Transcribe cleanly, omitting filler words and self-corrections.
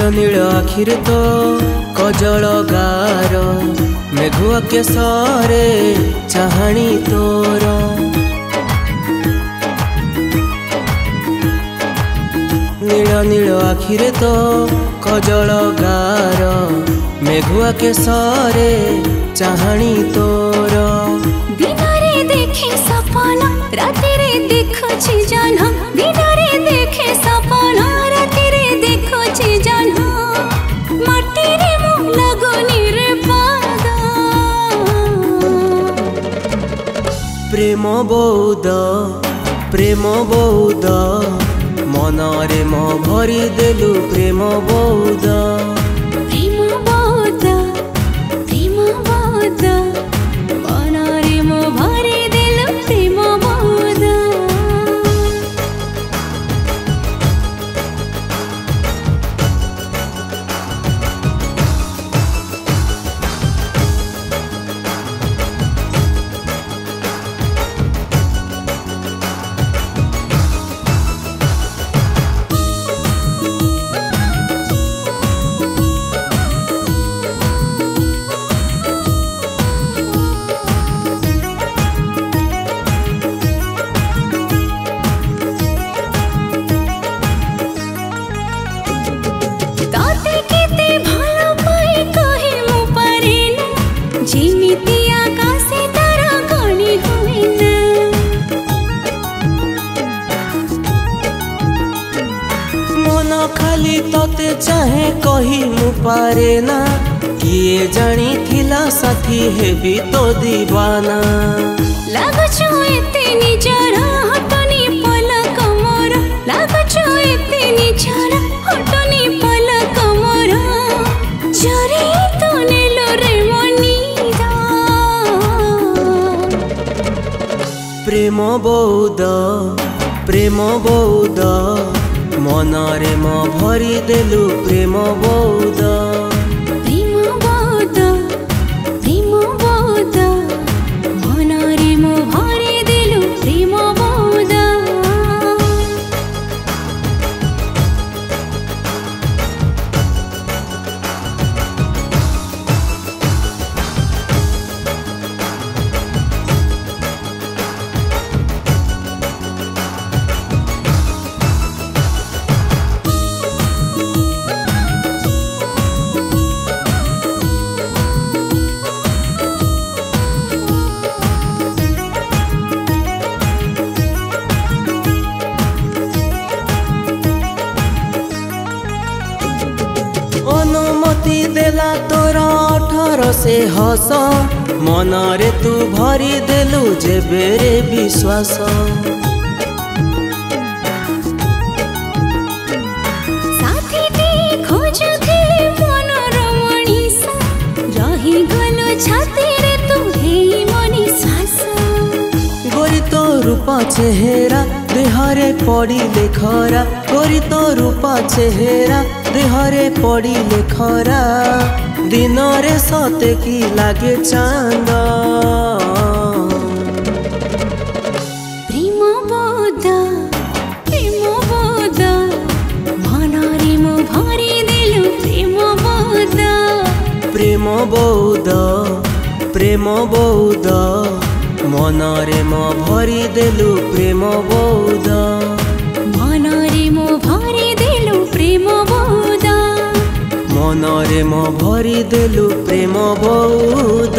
नील आखिर तो कजल गार मेघुआ केसरे चाहाणी तोर। नील नील आखिर तो कजल गार मेघुआ केसरे चाहाणी तोर। दिनरे देखे सपन रातिरे देखुछि जन्ह, दिनरे देखे सपन रातिरे देखुछि जन्ह, माटिरे मु लगुनि रे पाद। प्रेम बौद मनरे मो भरी देलु प्रेम बौद। प्रेम बौद मनरे मो भरी देलु प्रेम बौद। खाली तोते चाहे कही मु पारे ना, किए जानी थिला साथी हेबी तो दीवाना। लागुछु एते निजर हटनी पलक मोर, लागुछु एते निजर हटनी पलक मोर, जरे तो नेलो रे मनीदा। प्रेम बौद मनरे मो भरी देलु प्रेम बौद। प्रेम बौद मनरे मो भरी देलु प्रेम बौद। अनुमति देला तोरा 18 से हस, मनरे तू भरी देलु जेबे रे विश्वास। साथीटी खोजुथिले मनर मणिसा, रही गलो छातीरे तू हेई मनी श्वास। गोरी तो रूपा चेहरा देहरे पड़िले खरा, गोरी तो रूपा चेहरा देहरे पड़िले खरा, दिन रे सते की लागे चांद। प्रेम बौद मनरे मो भरी देलु प्रेम बौद। प्रेम बौद मनरे मो भरी देलु प्रेम बौद। मनरे मो भरी देलु प्रेम बौद। मनरे मो भरी देलु प्रेम बौद।